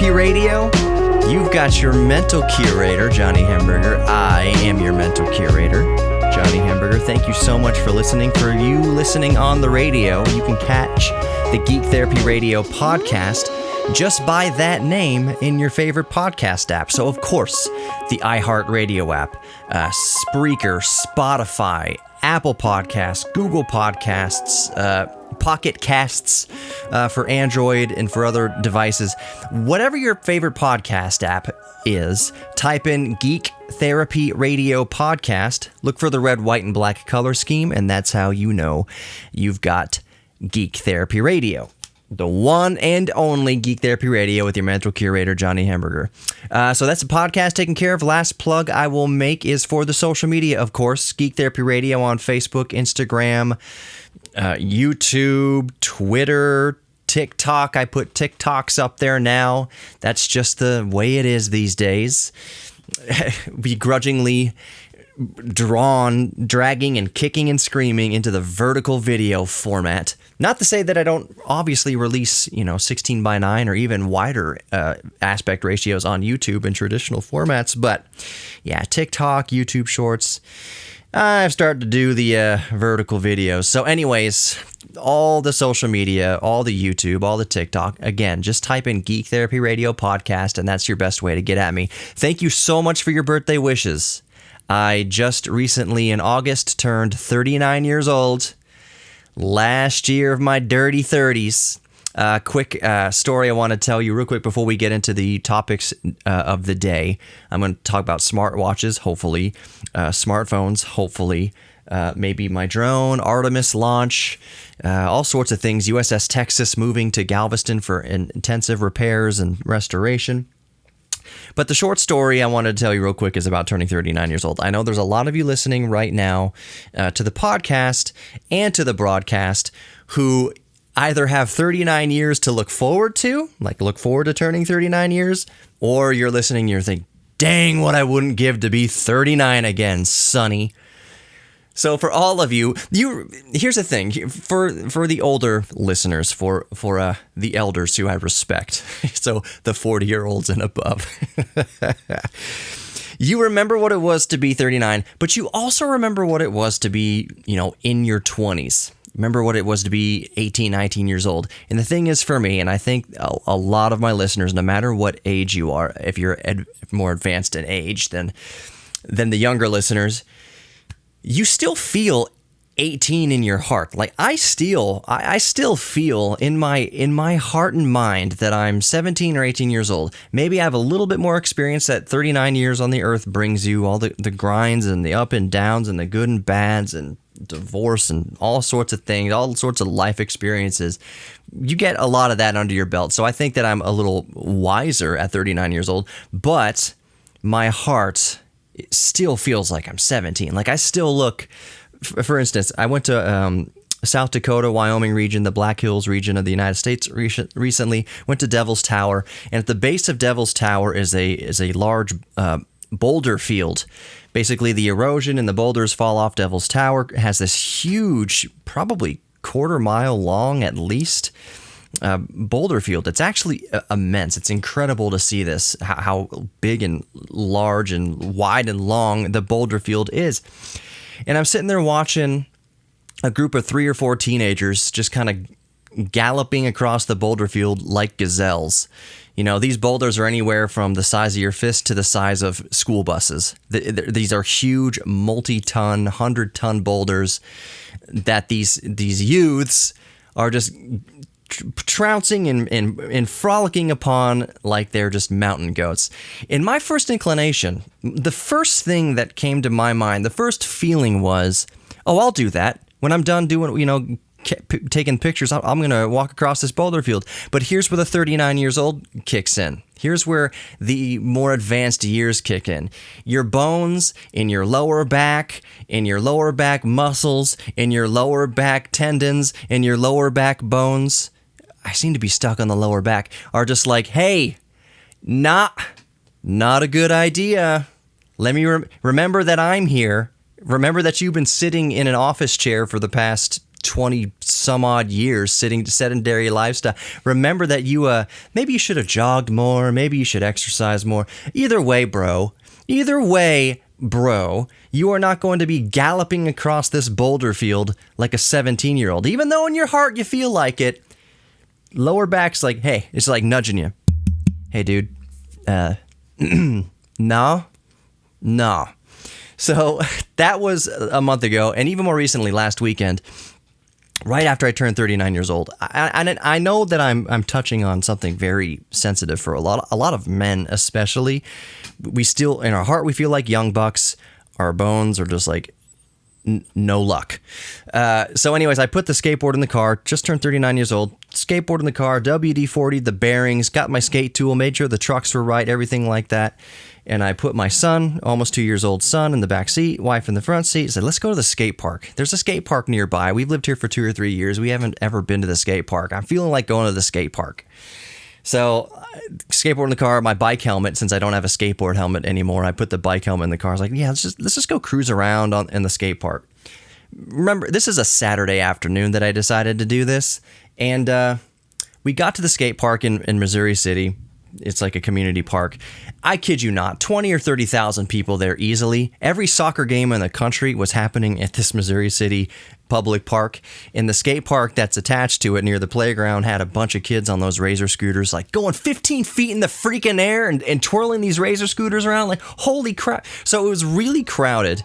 Therapy Radio. You've got your mental curator, Johnny Hamburger. I am your mental curator, Johnny Hamburger. Thank you so much for listening. For you listening on the radio, you can catch the Geek Therapy Radio podcast just by that name in your favorite podcast app. So, of course, the iHeartRadio app, Spreaker, Spotify, Apple Podcasts, Google Podcasts, Pocket Casts for Android and for other devices. Whatever your favorite podcast app is, type in Geek Therapy Radio Podcast, look for the red, white, and black color scheme, and that's how you know you've got Geek Therapy Radio. The one and only Geek Therapy Radio with your mental curator, Johnny Hamburger. So that's the podcast taken care of. Last plug I will make is for the social media, of course. Geek Therapy Radio on Facebook, Instagram, YouTube, Twitter, TikTok. I put TikToks up there now. That's just the way it is these days. Begrudgingly dragging and kicking and screaming into the vertical video format. Not to say that I don't obviously release, 16:9 or even wider aspect ratios on YouTube in traditional formats, but yeah, TikTok, YouTube Shorts, I've started to do the vertical videos. So anyways, all the social media, all the YouTube, all the TikTok, again, just type in Geek Therapy Radio Podcast, and that's your best way to get at me. Thank you so much for your birthday wishes. I just recently in August turned 39 years old. Last year of my dirty 30s. Quick story I want to tell you real quick before we get into the topics of the day. I'm going to talk about smartwatches, hopefully, smartphones, hopefully, maybe my drone, Artemis launch, all sorts of things. USS Texas moving to Galveston for intensive repairs and restoration. But the short story I wanted to tell you real quick is about turning 39 years old. I know there's a lot of you listening right now to the podcast and to the broadcast who either have 39 years to look forward to, like look forward to turning 39 years, or you're listening and you're thinking, dang, what I wouldn't give to be 39 again, Sonny. So for all of you, here's the thing, for the older listeners, for the elders who I respect, so the 40-year-olds and above, you remember what it was to be 39, but you also remember what it was to be, in your 20s. Remember what it was to be 18, 19 years old. And the thing is for me, and I think a lot of my listeners, no matter what age you are, if you're more advanced in age than the younger listeners, you still feel 18 in your heart. Like I still feel in my heart and mind that I'm 17 or 18 years old. Maybe I have a little bit more experience that 39 years on the earth brings you, all the grinds and the up and downs and the good and bads and divorce and all sorts of things, all sorts of life experiences. You get a lot of that under your belt. So I think that I'm a little wiser at 39 years old, but my heart still feels like I'm 17. Like I still look, for instance, I went to South Dakota, Wyoming region, the Black Hills region of the United States recently, went to Devil's Tower, and at the base of Devil's Tower is a large boulder field. Basically, the erosion and the boulders fall off Devil's Tower. It has this huge, probably quarter-mile long at least, boulder field. It's actually immense. It's incredible to see this, how big and large and wide and long the boulder field is. And I'm sitting there watching a group of 3 or 4 teenagers just kind of galloping across the boulder field like gazelles. These boulders are anywhere from the size of your fist to the size of school buses. These are huge, multi-ton, 100-ton boulders that these youths are just trouncing and frolicking upon like they're just mountain goats. In my first inclination, the first thing that came to my mind, the first feeling was, oh, I'll do that. When I'm done doing, taking pictures, I'm going to walk across this boulder field. But here's where the 39 years old kicks in. Here's where the more advanced years kick in. Your bones in your lower back muscles, in your lower back tendons, in your lower back bones, I seem to be stuck on the lower back, are just like, hey, not a good idea. Let me remember that I'm here. Remember that you've been sitting in an office chair for the past 20 some odd years sitting sedentary lifestyle. Remember that you maybe you should have jogged more, maybe you should exercise more. Either way, bro, you are not going to be galloping across this boulder field like a 17-year-old, even though in your heart you feel like it. Lower back's like, hey, it's like nudging you. Hey, dude, no. So that was a month ago, and even more recently, last weekend, right after I turned 39 years old. I know that I'm touching on something very sensitive for a lot of men, especially. We still, in our heart, we feel like young bucks. Our bones are just like no luck. So anyways, I put the skateboard in the car, just turned 39 years old, skateboard in the car, WD-40, the bearings, got my skate tool, made sure the trucks were right, everything like that. And I put my son, almost 2 years old son, in the back seat, wife in the front seat, said, let's go to the skate park. There's a skate park nearby. We've lived here for 2 or 3 years. We haven't ever been to the skate park. I'm feeling like going to the skate park. So, skateboard in the car, my bike helmet, since I don't have a skateboard helmet anymore, I put the bike helmet in the car. I was like, yeah, let's just go cruise around in the skate park. Remember, this is a Saturday afternoon that I decided to do this. And we got to the skate park in Missouri City. It's like a community park. I kid you not, 20 or 30,000 people there easily. Every soccer game in the country was happening at this Missouri City public park. And the skate park that's attached to it near the playground had a bunch of kids on those razor scooters, like going 15 feet in the freaking air and twirling these razor scooters around like, holy crap. So it was really crowded.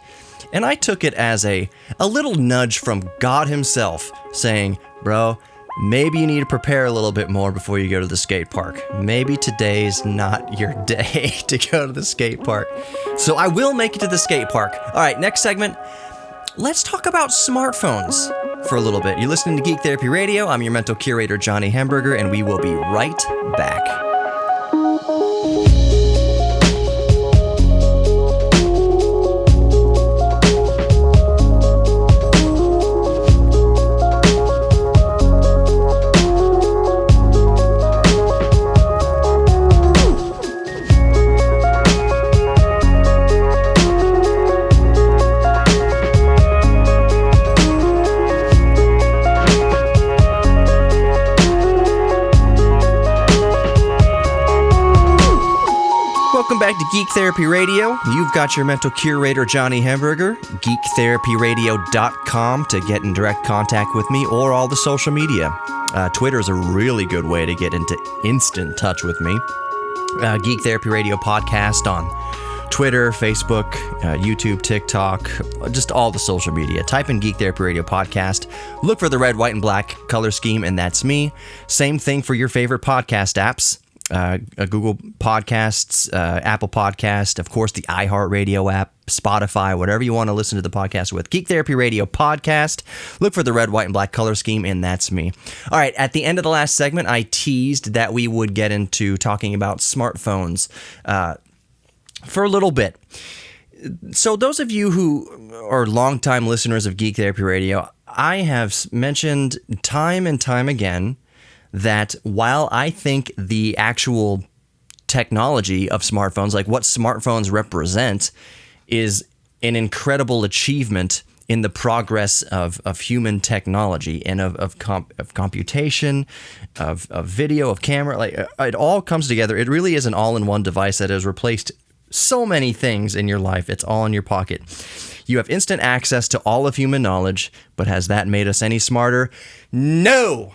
And I took it as a little nudge from God himself saying, bro, maybe you need to prepare a little bit more before you go to the skate park. Maybe today's not your day to go to the skate park. So I will make it to the skate park. All right, next segment. Let's talk about smartphones for a little bit. You're listening to Geek Therapy Radio. I'm your mental curator, Johnny Hamburger, and we will be right back. Welcome back to Geek Therapy Radio. You've got your mental curator, Johnny Hamburger. GeekTherapyRadio.com to get in direct contact with me, or all the social media. Twitter is a really good way to get into instant touch with me. Geek Therapy Radio podcast on Twitter, Facebook, YouTube, TikTok, just all the social media. Type in Geek Therapy Radio podcast. Look for the red, white, and black color scheme, and that's me. Same thing for your favorite podcast apps. Google Podcasts, Apple Podcast, of course, the iHeartRadio app, Spotify, whatever you want to listen to the podcast with. Geek Therapy Radio podcast. Look for the red, white, and black color scheme, and that's me. All right, at the end of the last segment, I teased that we would get into talking about smartphones for a little bit. So those of you who are longtime listeners of Geek Therapy Radio, I have mentioned time and time again that while I think the actual technology of smartphones, like what smartphones represent, is an incredible achievement in the progress of human technology and of computation, of video, of camera, like it all comes together. It really is an all-in-one device that has replaced so many things in your life. It's all in your pocket. You have instant access to all of human knowledge, but has that made us any smarter? No!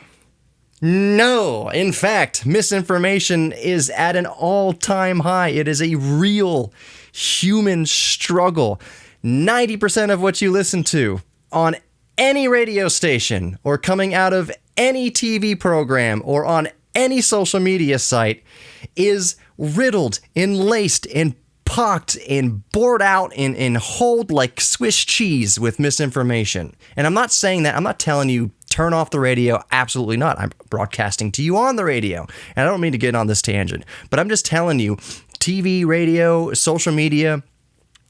In fact, misinformation is at an all-time high. It is a real human struggle. 90% of what you listen to on any radio station or coming out of any TV program or on any social media site is riddled and laced and pocked and bored out and holed like Swiss cheese with misinformation. And I'm not saying that. I'm not telling you turn off the radio. Absolutely not. I'm broadcasting to you on the radio. And I don't mean to get on this tangent, but I'm just telling you, TV, radio, social media,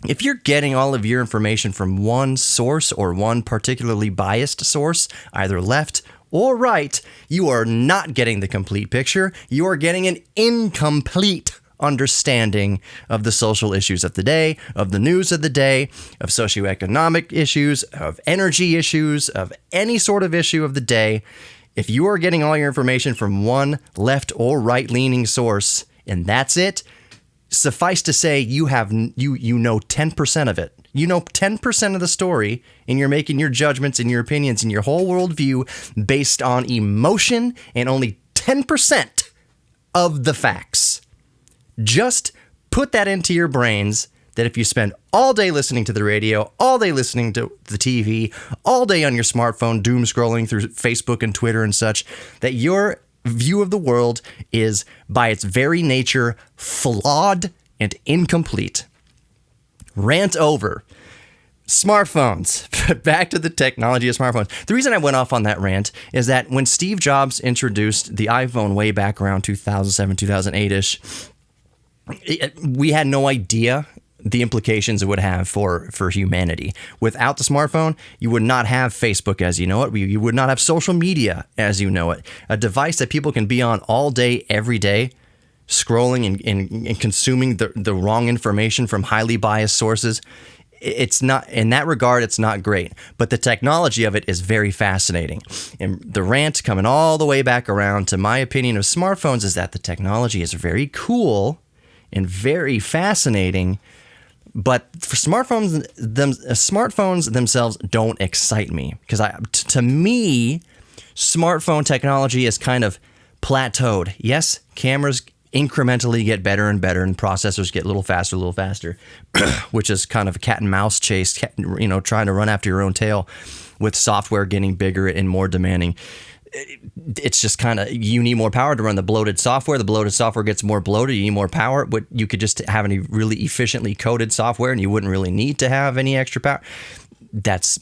if you're getting all of your information from one source or one particularly biased source, either left or right, you are not getting the complete picture. You are getting an incomplete understanding of the social issues of the day, of the news of the day, of socioeconomic issues, of energy issues, of any sort of issue of the day. If you are getting all your information from one left or right-leaning source, and that's it, suffice to say you know 10% of it. You know 10% of the story, and you're making your judgments and your opinions and your whole worldview based on emotion and only 10% of the facts. Just put that into your brains that if you spend all day listening to the radio, all day listening to the TV, all day on your smartphone, doom scrolling through Facebook and Twitter and such, that your view of the world is by its very nature flawed and incomplete. Rant over. Smartphones. Back to the technology of smartphones. The reason I went off on that rant is that when Steve Jobs introduced the iPhone way back around 2007, 2008-ish, we had no idea the implications it would have for humanity. Without the smartphone, you would not have Facebook as you know it. You would not have social media as you know it. A device that people can be on all day, every day, scrolling and consuming the wrong information from highly biased sources. It's not, in that regard, it's not great. But the technology of it is very fascinating. And the rant coming all the way back around to my opinion of smartphones is that the technology is very cool and very fascinating. But for smartphones themselves don't excite me. Because to me, smartphone technology is kind of plateaued. Yes, cameras incrementally get better and better, and processors get a little faster, which is kind of a cat and mouse chase, trying to run after your own tail with software getting bigger and more demanding. It's just kind of, you need more power to run the bloated software. The bloated software gets more bloated. You need more power, but you could just have any really efficiently coded software and you wouldn't really need to have any extra power. That's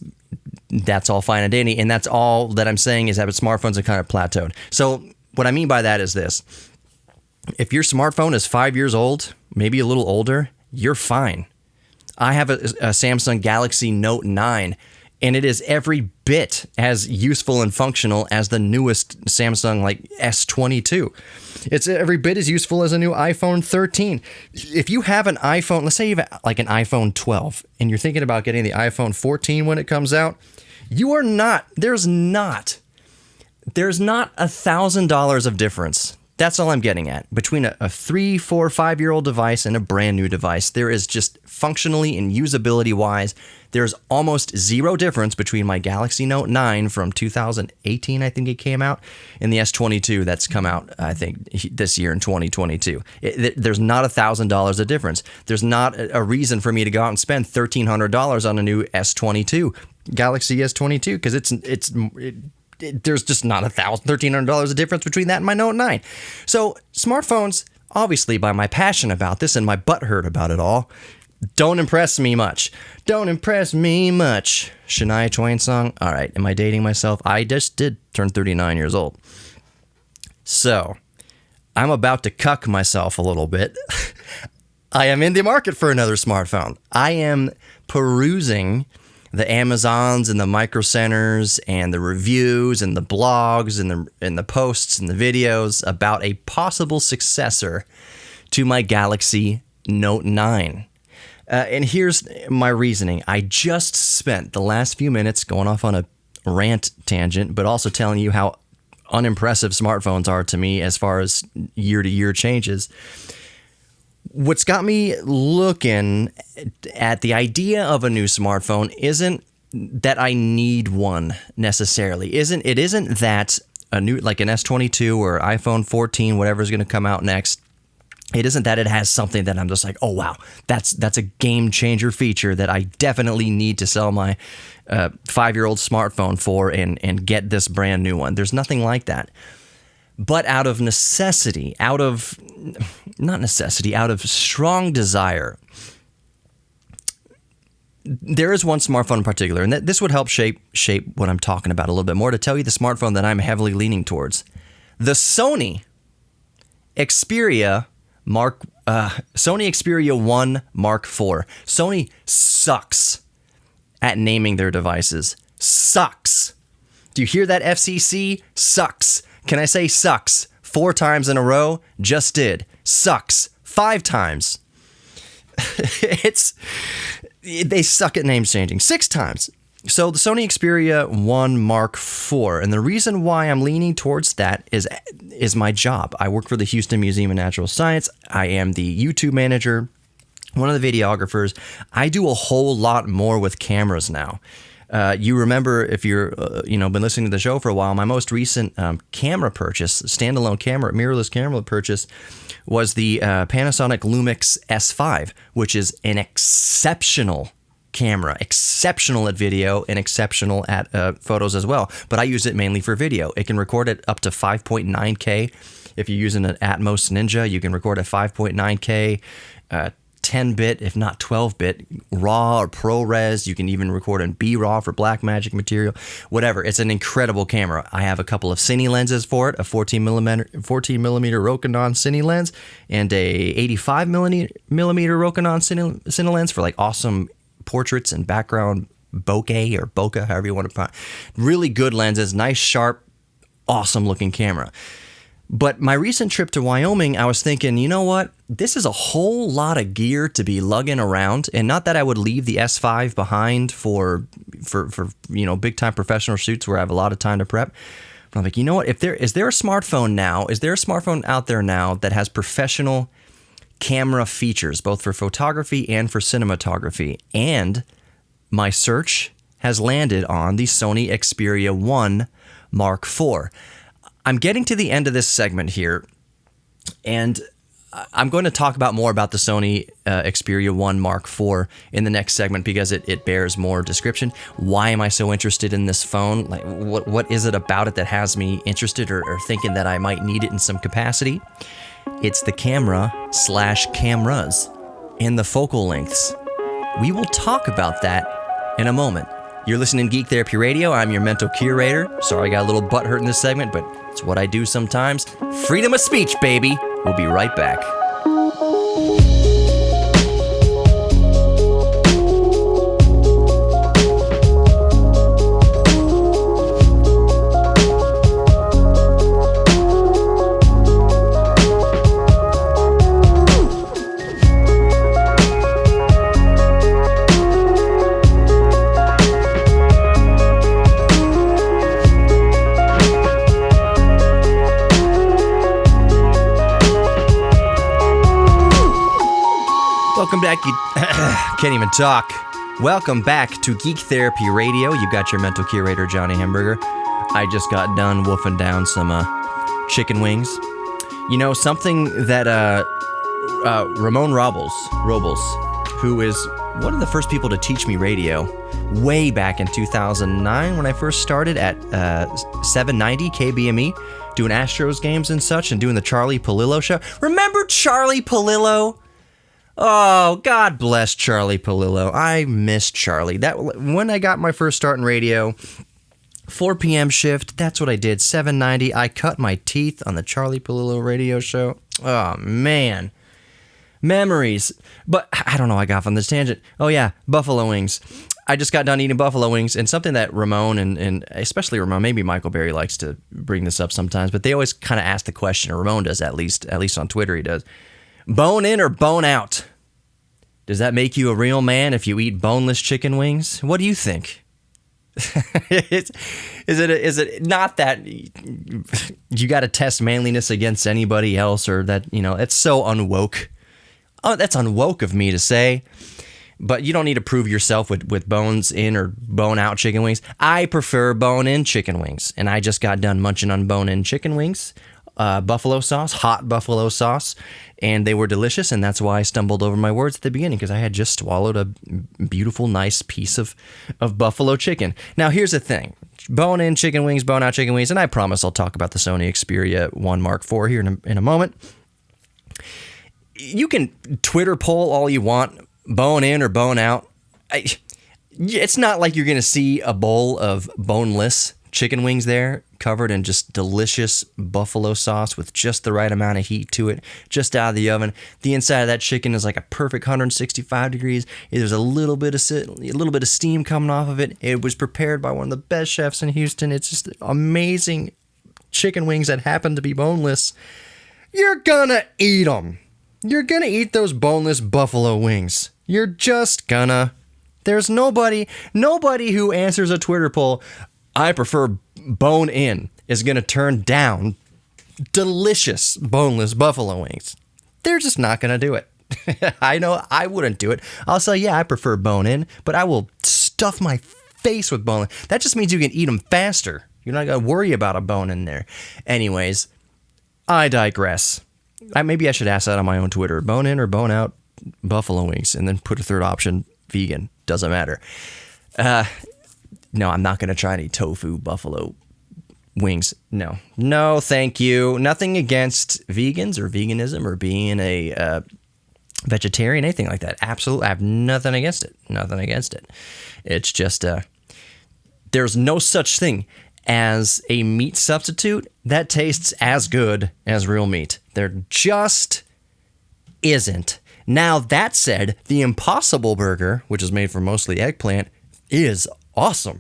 all fine and dandy. And that's all that I'm saying is that smartphones are kind of plateaued. So what I mean by that is this. If your smartphone is 5 years old, maybe a little older, you're fine. I have a Samsung Galaxy Note 9, and it is every bit as useful and functional as the newest Samsung S22. It's every bit as useful as a new iPhone 13. If you have an iPhone, let's say you have an iPhone 12, and you're thinking about getting the iPhone 14 when it comes out, there's not $1,000 of difference. That's all I'm getting at. Between a 3, 4, 5-year-old device and a brand new device, there is just functionally and usability-wise, there's almost zero difference between my Galaxy Note 9 from 2018, I think it came out, and the S22 that's come out, I think, this year in 2022. There's not $1,000 of difference. There's not a reason for me to go out and spend $1,300 on a new S22, Galaxy S22, because there's just not $1,300 of difference between that and my Note 9. So smartphones, obviously by my passion about this and my butthurt about it all, don't impress me much. Don't impress me much. Shania Twain song? All right, am I dating myself? I just did turn 39 years old. So I'm about to cuck myself a little bit. I am in the market for another smartphone. I am perusing the Amazons and the Micro Centers and the reviews and the blogs and the posts and the videos about a possible successor to my Galaxy Note 9. And here's my reasoning. I just spent the last few minutes going off on a rant tangent, but also telling you how unimpressive smartphones are to me as far as year-to-year changes. What's got me looking at the idea of a new smartphone isn't that I need one necessarily. It isn't that a new, like an S22 or iPhone 14, whatever's going to come out next. It isn't that it has something that I'm just like, oh wow, that's a game changer feature that I definitely need to sell my 5-year-old smartphone for and get this brand new one. There's nothing like that. But out of necessity, out of strong desire, there is one smartphone in particular, and this would help shape what I'm talking about a little bit more, to tell you the smartphone that I'm heavily leaning towards. The Sony Xperia Sony Xperia 1 Mark IV. Sony sucks at naming their devices. Sucks. Do you hear that, FCC? Sucks. Can I say sucks 4 times in a row? Just did. Sucks 5 times. They suck at names changing. 6 times. So the Sony Xperia 1 Mark IV, and the reason why I'm leaning towards that is my job. I work for the Houston Museum of Natural Science. I am the YouTube manager, one of the videographers. I do a whole lot more with cameras now. You remember, if you're been listening to the show for a while, my most recent camera purchase, standalone camera, mirrorless camera purchase, was the Panasonic Lumix S5, which is an exceptional camera, exceptional at video and exceptional at photos as well. But I use it mainly for video. It can record at up to 5.9K. If you're using an Atmos Ninja, you can record at 5.9K, 10-bit, if not 12-bit, RAW or ProRes. You can even record in B-RAW for Blackmagic material, whatever. It's an incredible camera. I have a couple of cine lenses for it, a 14 millimeter Rokinon cine lens and a 85 millimeter Rokinon cine lens for like awesome portraits and background bokeh or bokeh, however you want to put it. Really good lenses, nice, sharp, awesome looking camera. But my recent trip to Wyoming, I was thinking, you know what? This is a whole lot of gear to be lugging around, and not that I would leave the S5 behind for big time professional shoots where I have a lot of time to prep. But I'm like, you know what? Is there a smartphone out there now that has professional camera features, both for photography and for cinematography? And my search has landed on the Sony Xperia 1 Mark IV. I'm getting to the end of this segment here, and I'm going to talk more about the Sony Xperia 1 Mark IV in the next segment because it bears more description. Why am I so interested in this phone? Like, what is it about it that has me interested or thinking that I might need it in some capacity? It's the camera/cameras and the focal lengths. We will talk about that in a moment. You're listening to Geek Therapy Radio. I'm your mental curator. Sorry I got a little butt hurt in this segment, but it's what I do sometimes. Freedom of speech, baby. We'll be right back. Welcome back. Can't even talk. Welcome back to Geek Therapy Radio. You got your mental curator, Johnny Hamburger. I just got done wolfing down some chicken wings. You know, something that Ramon Robles, who is one of the first people to teach me radio, way back in 2009 when I first started at 790 KBME, doing Astros games and such, and doing the Charlie Palillo show. Remember Charlie Palillo? Oh, God bless Charlie Palillo. I miss Charlie. When I got my first start in radio, 4 p.m. shift, that's what I did, 790. I cut my teeth on the Charlie Palillo radio show. Oh, man. Memories. But I don't know, I got off on this tangent. Oh, yeah, buffalo wings. I just got done eating buffalo wings, and something that Ramon and especially Ramon, maybe Michael Berry likes to bring this up sometimes, but they always kind of ask the question, or Ramon does at least on Twitter he does. Bone in or bone out? Does that make you a real man if you eat boneless chicken wings? What do you think? Is it not that you got to test manliness against anybody else, or that, it's so unwoke? Oh, that's unwoke of me to say. But you don't need to prove yourself with bones in or bone out chicken wings. I prefer bone in chicken wings, and I just got done munching on bone in chicken wings. Buffalo sauce, hot buffalo sauce, and they were delicious, and that's why I stumbled over my words at the beginning, because I had just swallowed a beautiful, nice piece of buffalo chicken. Now, here's the thing. Bone-in chicken wings, bone-out chicken wings, and I promise I'll talk about the Sony Xperia 1 Mark IV here in a moment. You can Twitter poll all you want, bone-in or bone-out. It's not like you're going to see a bowl of boneless chicken wings there, covered in just delicious buffalo sauce with just the right amount of heat to it, just out of the oven. The inside of that chicken is like a perfect 165 degrees. There's a little bit of steam coming off of it. It was prepared by one of the best chefs in Houston. It's just amazing chicken wings that happen to be boneless. You're gonna eat them. You're gonna eat those boneless buffalo wings. You're just gonna. There's nobody who answers a Twitter poll, I prefer bone in, is gonna turn down delicious boneless buffalo wings. They're just not gonna do it. I know I wouldn't do it. I'll say, yeah, I prefer bone in, but I will stuff my face with bone in. That just means you can eat them faster. You're not gonna worry about a bone in there. Anyways, I digress. Maybe I should ask that on my own Twitter. Bone in or bone out buffalo wings, and then put a third option, vegan. Doesn't matter. No, I'm not going to try any tofu buffalo wings. No, thank you. Nothing against vegans or veganism or being a vegetarian, anything like that. Absolutely. I have nothing against it. Nothing against it. It's just there's no such thing as a meat substitute that tastes as good as real meat. There just isn't. Now, that said, the Impossible Burger, which is made from mostly eggplant, is awesome.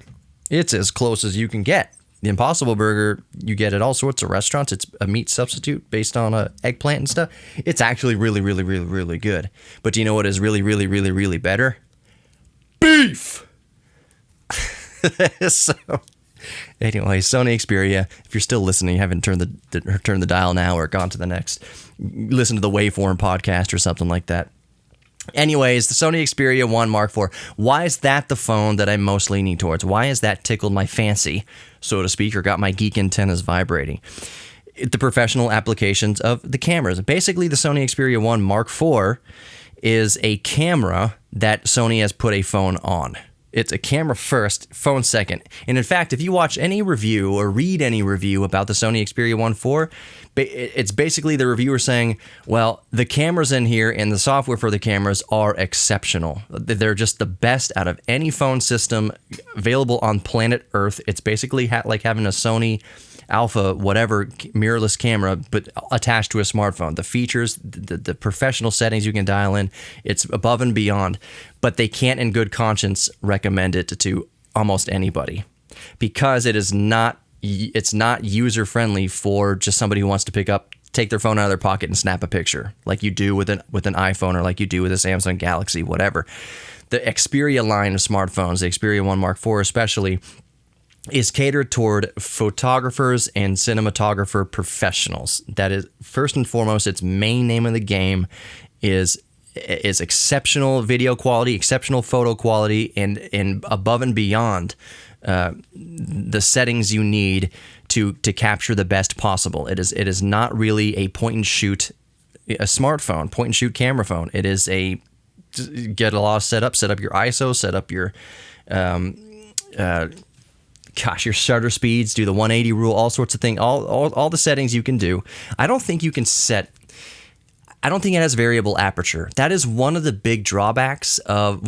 It's as close as you can get. The Impossible Burger, you get at all sorts of restaurants. It's a meat substitute based on eggplant and stuff. It's actually really, really, really, really good. But do you know what is really, really, really, really better? Beef! So, anyway, Sony Xperia, if you're still listening, you haven't turned the dial now or gone to the next, listen to the Waveform podcast or something like that. Anyways, the Sony Xperia 1 Mark IV. Why is that the phone that I'm most leaning towards? Why has that tickled my fancy, so to speak, or got my geek antennas vibrating? The professional applications of the cameras. Basically, the Sony Xperia 1 Mark IV is a camera that Sony has put a phone on. It's a camera first, phone second. And in fact, if you watch any review or read any review about the Sony Xperia 1 IV, it's basically the reviewer saying, well, the cameras in here and the software for the cameras are exceptional. They're just the best out of any phone system available on planet Earth. It's basically like having a Sony Alpha, whatever, mirrorless camera, but attached to a smartphone. The features, the professional settings you can dial in, it's above and beyond. But they can't in good conscience recommend it to almost anybody because it's not user friendly for just somebody who wants to take their phone out of their pocket and snap a picture like you do with an iPhone or like you do with a Samsung Galaxy, whatever. The Xperia line of smartphones, the Xperia 1 Mark IV especially, is catered toward photographers and cinematographer professionals. That is, first and foremost, its main name of the game is exceptional video quality, exceptional photo quality, and above and beyond the settings you need to capture the best possible. It is not really a point and shoot, a smartphone, point and shoot camera phone. It is get a lot set up your ISO, set up your your shutter speeds, do the 180 rule, all sorts of things, all the settings you can do. I don't think it has variable aperture. That is one of the biggest drawbacks of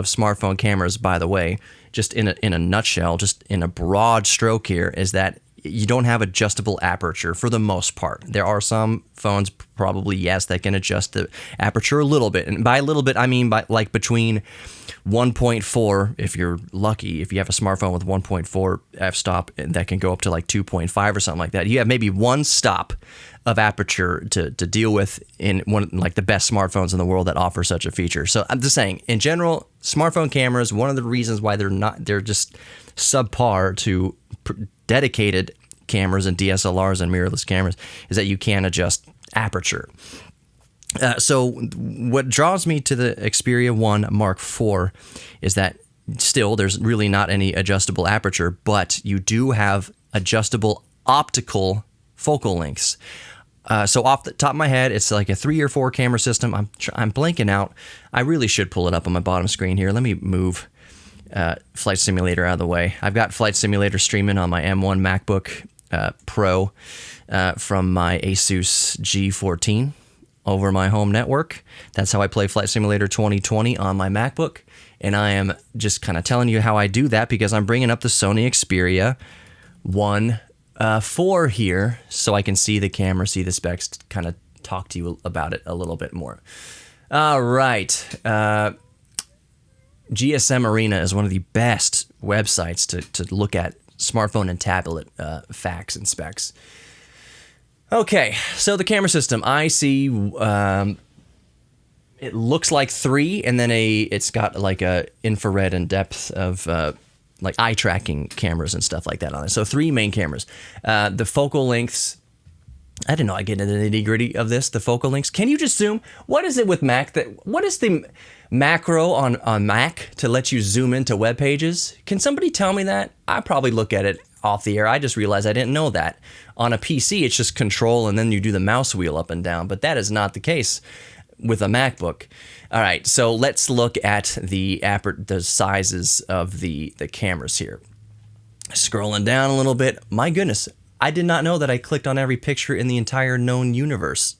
smartphone cameras, by the way, just in a nutshell, just in a broad stroke here, is that you don't have adjustable aperture for the most part. There are some phones, probably, yes, that can adjust the aperture a little bit. And by a little bit, I mean by like between 1.4, if you're lucky, if you have a smartphone with 1.4 f-stop, that can go up to like 2.5 or something like that. You have maybe one stop of aperture to deal with in one like the best smartphones in the world that offer such a feature. So I'm just saying, in general, smartphone cameras, one of the reasons why they're just subpar to dedicated cameras and DSLRs and mirrorless cameras is that you can adjust aperture. So what draws me to the Xperia 1 Mark IV is that still there's really not any adjustable aperture, but you do have adjustable optical focal lengths. So off the top of my head, it's like a 3 or 4 camera system. I'm blanking out. I really should pull it up on my bottom screen here. Let me move Flight Simulator out of the way. I've got Flight Simulator streaming on my M1 MacBook Pro from my Asus G14 over my home network. That's how I play Flight Simulator 2020 on my MacBook. And I am just kind of telling you how I do that because I'm bringing up the Sony Xperia 1 4 here so I can see the camera, see the specs, kind of talk to you about it a little bit more. All right. GSM Arena is one of the best websites to look at smartphone and tablet facts and specs. Okay, so the camera system, I see it looks like 3, and then it's got like a infrared and depth of like eye tracking cameras and stuff like that on it. So 3 main cameras. The focal lengths, I didn't know I get into the nitty gritty of this. The focal lengths. Can you just zoom? What is it with Mac what is the macro on Mac to let you zoom into web pages? Can somebody tell me that? I probably look at it off the air. I just realized I didn't know that. On a PC, it's just control and then you do the mouse wheel up and down, but that is not the case with a MacBook. All right, so let's look at the sizes of the cameras here. Scrolling down a little bit. My goodness, I did not know that I clicked on every picture in the entire known universe.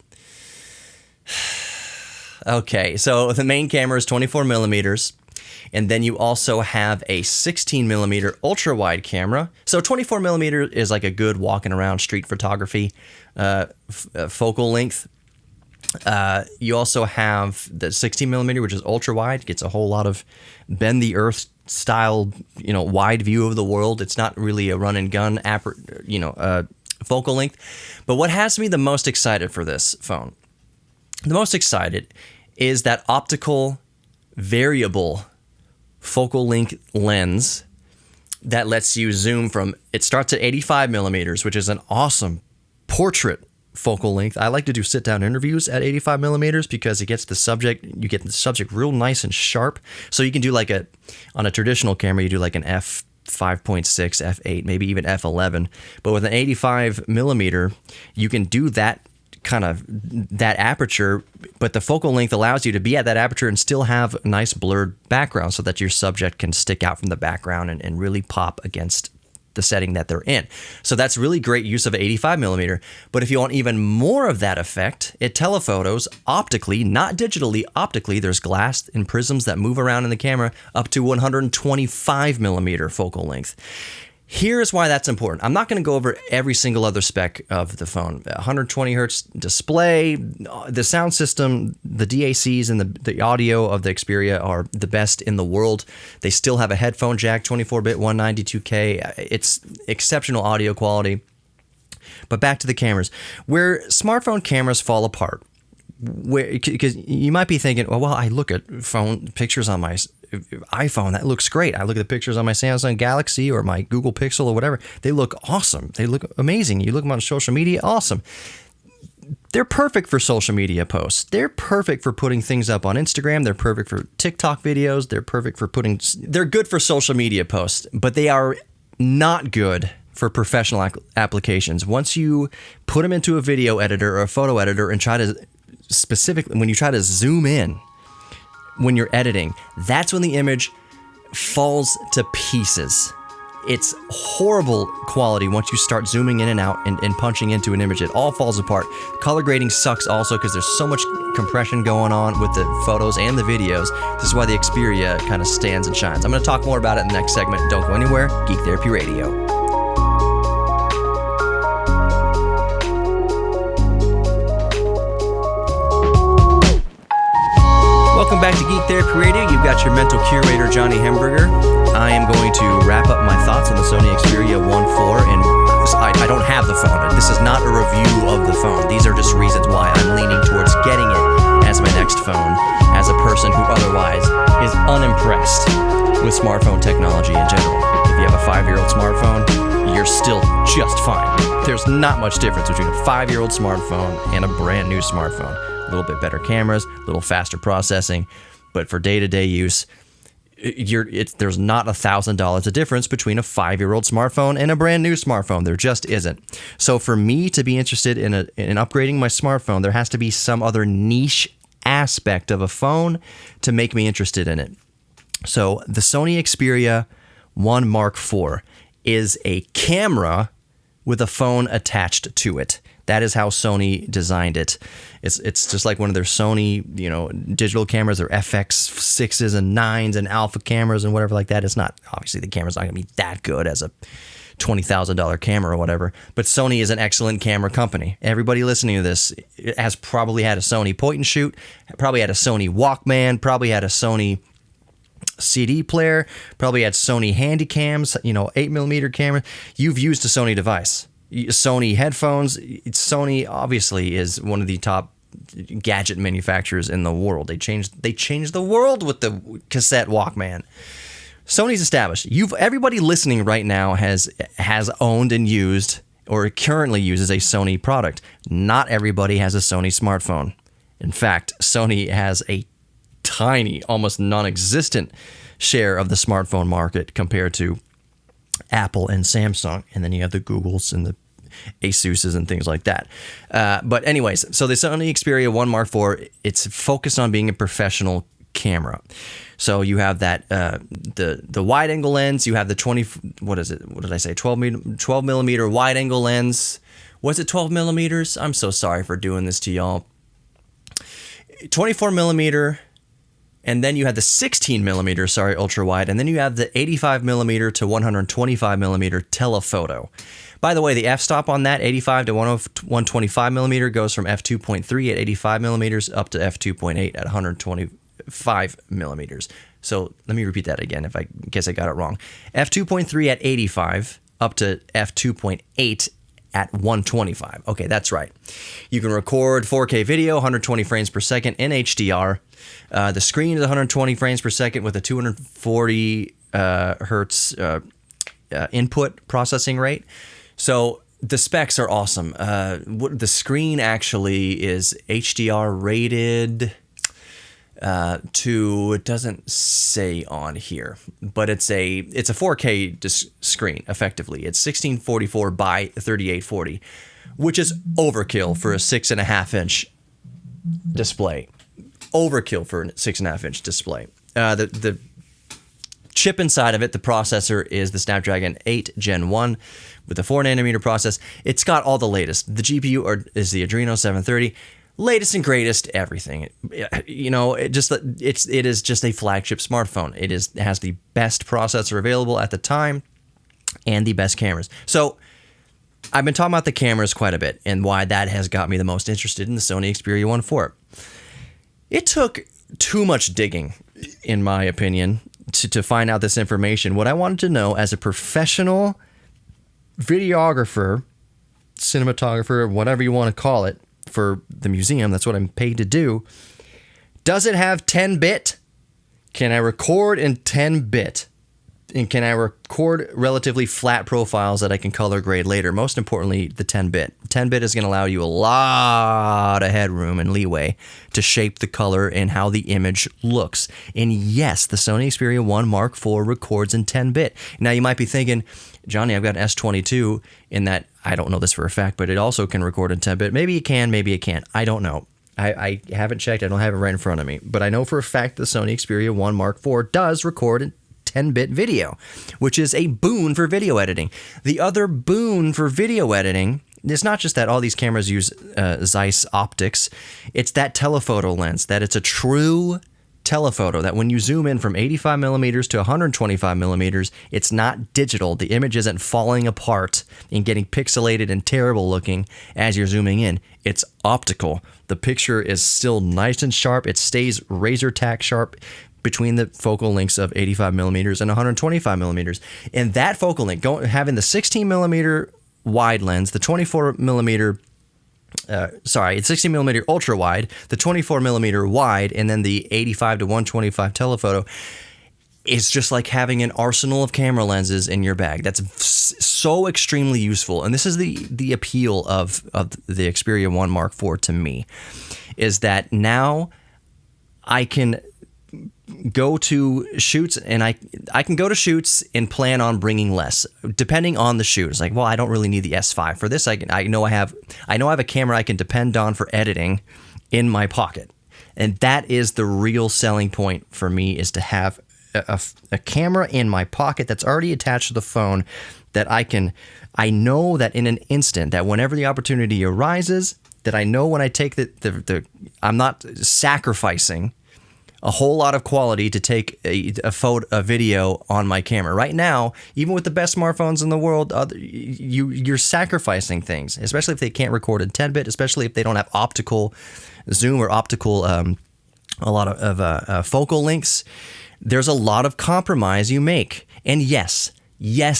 Okay, so the main camera is 24 millimeters. And then you also have a 16 millimeter ultra wide camera. So 24 millimeter is like a good walking around street photography focal length. You also have the 16 millimeter, which is ultra wide, gets a whole lot of bend the earth style, wide view of the world. It's not really a run and gun, focal length. But what has me the most excited for this phone, the most excited is that optical variable focal length lens that lets you zoom from, it starts at 85 millimeters, which is an awesome portrait focal length. I like to do sit down interviews at 85 millimeters because it gets you get the subject real nice and sharp. So you can do on a traditional camera, you do like an f5.6, f8, maybe even f11. But with an 85 millimeter, you can do that aperture, but the focal length allows you to be at that aperture and still have a nice blurred background so that your subject can stick out from the background and really pop against the setting that they're in. So that's really great use of 85 millimeter. But if you want even more of that effect, it telephotos optically, not digitally, optically. There's glass and prisms that move around in the camera up to 125 millimeter focal length. Here's why that's important. I'm not going to go over every single other spec of the phone. 120 hertz display, the sound system, the DACs and the audio of the Xperia are the best in the world. They still have a headphone jack, 24-bit, 192K. It's exceptional audio quality. But back to the cameras. Where smartphone cameras fall apart, because you might be thinking, well, I look at phone pictures on my iPhone, that looks great. I look at the pictures on my Samsung Galaxy or my Google Pixel or whatever. They look awesome. They look amazing. You look them on social media, awesome. They're perfect for social media posts. They're perfect for putting things up on Instagram. They're perfect for TikTok videos. They're good for social media posts, but they are not good for professional applications. Once you put them into a video editor or a photo editor and when you try to zoom in, when you're editing, that's when the image falls to pieces. It's horrible quality once you start zooming in and out and punching into an image. It all falls apart. Color grading sucks also because there's so much compression going on with the photos and the videos. This is why the Xperia kind of stands and shines. I'm going to talk more about it in the next segment. Don't go anywhere. Geek Therapy Radio. Welcome back to Geek Therapy Radio. You've got your mental curator, Johnny Hemberger. I am going to wrap up my thoughts on the Sony Xperia 1.4, and I don't have the phone. This is not a review of the phone. These are just reasons why I'm leaning towards getting it as my next phone, as a person who otherwise is unimpressed with smartphone technology in general. If you have a 5-year-old smartphone, you're still just fine. There's not much difference between a 5-year-old smartphone and a brand new smartphone. A little bit better cameras, a little faster processing, but for day-to-day use, there's not $1,000 of difference between a 5-year-old smartphone and a brand new smartphone. There just isn't. So for me to be interested in upgrading my smartphone, there has to be some other niche aspect of a phone to make me interested in it. So the Sony Xperia 1 Mark IV is a camera with a phone attached to it. That is how Sony designed it. It's just like one of their Sony, digital cameras, their FX6s and 9s and alpha cameras and whatever like that. It's not, obviously the camera's not going to be that good as a $20,000 camera or whatever, but Sony is an excellent camera company. Everybody listening to this has probably had a Sony point and shoot, probably had a Sony Walkman, probably had a Sony CD player, probably had Sony Handycams, 8mm camera. You've used a Sony device. Sony headphones. Sony obviously is one of the top gadget manufacturers in the world. They changed the world with the cassette Walkman. Sony's established. Everybody listening right now has owned and used or currently uses a Sony product. Not everybody has a Sony smartphone. In fact, Sony has a tiny, almost non-existent share of the smartphone market compared to Apple and Samsung, and then you have the Googles and the Asuses and things like that. But anyways, so the Sony Xperia 1 Mark IV, it's focused on being a professional camera. So you have that the wide angle lens, you have the 12 millimeter wide angle lens. Was it 12 millimeters? I'm so sorry for doing this to y'all. 24 millimeter. And then you have the 16 millimeter, ultra wide. And then you have the 85 millimeter to 125 millimeter telephoto. By the way, the f-stop on that 85 to 125 millimeter goes from f2.3 at 85 millimeters up to f2.8 at 125 millimeters. So let me repeat that again in case I got it wrong. f2.3 at 85 up to f2.8 at 125. Okay, that's right. You can record 4K video, 120 frames per second in HDR. The screen is 120 frames per second with a 240 hertz input processing rate. So the specs are awesome. The screen actually is HDR rated to, it doesn't say on here, but it's a 4K screen effectively. It's 1644 by 3840, which is overkill for a 6.5-inch display. Overkill for a 6.5-inch display. The chip inside of it, the processor, is the Snapdragon 8 Gen 1 with a 4nm process. It's got all the latest. The GPU is the Adreno 730. Latest and greatest everything. You know, it is just a flagship smartphone. It has the best processor available at the time and the best cameras. So I've been talking about the cameras quite a bit and why that has got me the most interested in the Sony Xperia 1 IV. It took too much digging, in my opinion, to find out this information. What I wanted to know as a professional videographer, cinematographer, whatever you want to call it, for the museum, that's what I'm paid to do. Does it have 10-bit? Can I record in 10-bit? And can I record relatively flat profiles that I can color grade later? Most importantly, the 10-bit. 10-bit is going to allow you a lot of headroom and leeway to shape the color and how the image looks. And yes, the Sony Xperia 1 Mark IV records in 10-bit. Now you might be thinking, Johnny, I've got an S22 in that, I don't know this for a fact, but it also can record in 10-bit. Maybe it can, maybe it can't. I don't know. I haven't checked. I don't have it right in front of me. But I know for a fact the Sony Xperia 1 Mark IV does record in 10-bit video, which is a boon for video editing. The other boon for video editing, it's not just that all these cameras use Zeiss optics. It's that telephoto lens, that it's a true telephoto, that when you zoom in from 85 millimeters to 125 millimeters, it's not digital. The image isn't falling apart and getting pixelated and terrible looking as you're zooming in. It's optical. The picture is still nice and sharp. It stays razor tack sharp between the focal lengths of 85 millimeters and 125 millimeters. And that focal length, having the 16 millimeter wide lens, the 24 millimeter it's 16 millimeter ultra wide, the 24 millimeter wide, and then the 85 to 125 telephoto. It's just like having an arsenal of camera lenses in your bag. That's so extremely useful. And this is the appeal of the Xperia 1 Mark IV to me, is that now I can go to shoots, and I can go to shoots and plan on bringing less, depending on the shoot. It's like, well, I don't really need the S5 for this. I know I have a camera I can depend on for editing in my pocket, and that is the real selling point for me, is to have a camera in my pocket that's already attached to the phone, that I know that in an instant, that whenever the opportunity arises, that I know when I take I'm not sacrificing a whole lot of quality to take a video on my camera. Right now, even with the best smartphones in the world, you're sacrificing things, especially if they can't record in 10-bit, especially if they don't have optical zoom or optical a lot of focal lengths. There's a lot of compromise you make. And yes,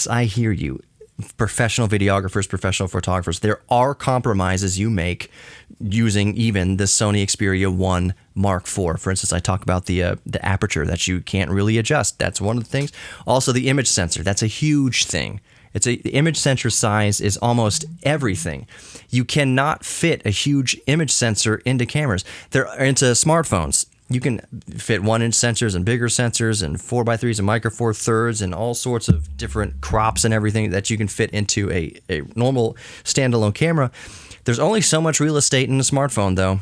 I hear you. professional videographers, professional photographers, there are compromises you make using even the Sony Xperia 1 Mark IV. For instance, I talk about the aperture that you can't really adjust. That's one of the things. Also, the image sensor. That's a huge thing. The image sensor size is almost everything. You cannot fit a huge image sensor into cameras. Into smartphones. You can fit 1-inch sensors and bigger sensors and 4x3s and micro four thirds and all sorts of different crops and everything that you can fit into a normal standalone camera. There's only so much real estate in a smartphone, though.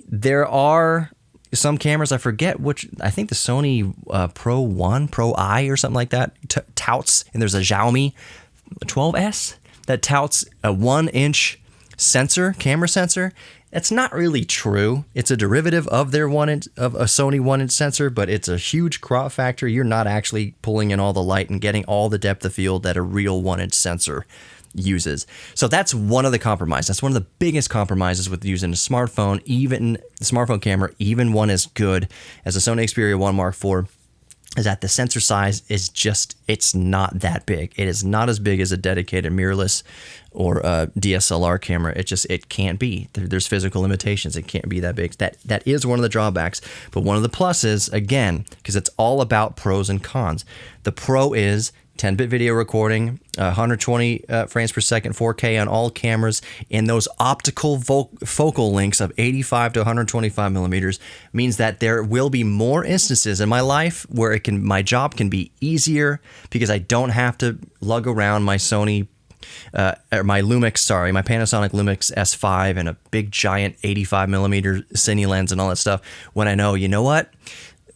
There are some cameras, I forget which, I think the Sony Pro 1, Pro I or something like that, touts, and there's a Xiaomi 12S that touts a 1-inch sensor, camera sensor. That's not really true. It's a derivative of their of a Sony 1-inch sensor, but it's a huge crop factor. You're not actually pulling in all the light and getting all the depth of field that a real 1-inch sensor uses. So that's one of the compromises. That's one of the biggest compromises with using a smartphone, even the smartphone camera, even one as good as a Sony Xperia 1 Mark IV, is that the sensor size is just, it's not that big. It is not as big as a dedicated mirrorless or a DSLR camera. It can't be. There's physical limitations. It can't be that big. That is one of the drawbacks. But one of the pluses, again, because it's all about pros and cons. The pro is 10-bit video recording, 120 frames per second, 4K on all cameras, and those optical focal lengths of 85 to 125 millimeters means that there will be more instances in my life where my job can be easier because I don't have to lug around my Panasonic Lumix S5 and a big giant 85 millimeter cine lens and all that stuff when I know, you know what?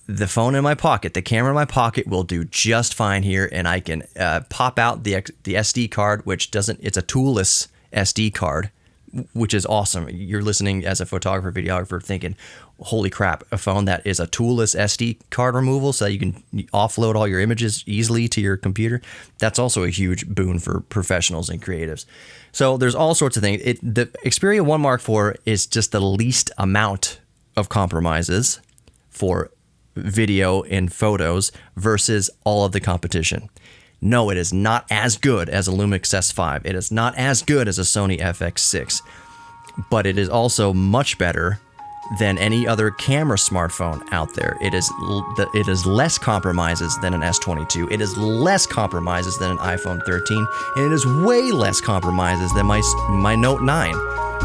The phone in my pocket, the camera in my pocket will do just fine here, and I can pop out the SD card, it's a toolless SD card, which is awesome. You're listening as a photographer, videographer, thinking, holy crap, a phone that is a toolless SD card removal so that you can offload all your images easily to your computer. That's also a huge boon for professionals and creatives. So there's all sorts of things. The Xperia 1 Mark IV is just the least amount of compromises for video and photos versus all of the competition. No, it is not as good as a Lumix S5. It is not as good as a Sony FX6, but it is also much better than any other camera smartphone out there. It is less compromises than an S22. It is less compromises than an iPhone 13, and it is way less compromises than my Note 9.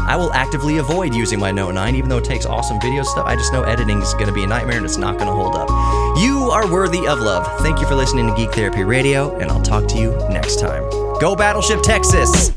I will actively avoid using my Note 9, even though it takes awesome video stuff. I just know editing is going to be a nightmare and it's not going to hold up. You are worthy of love. Thank you for listening to Geek Therapy Radio, and I'll talk to you next time. Go Battleship Texas!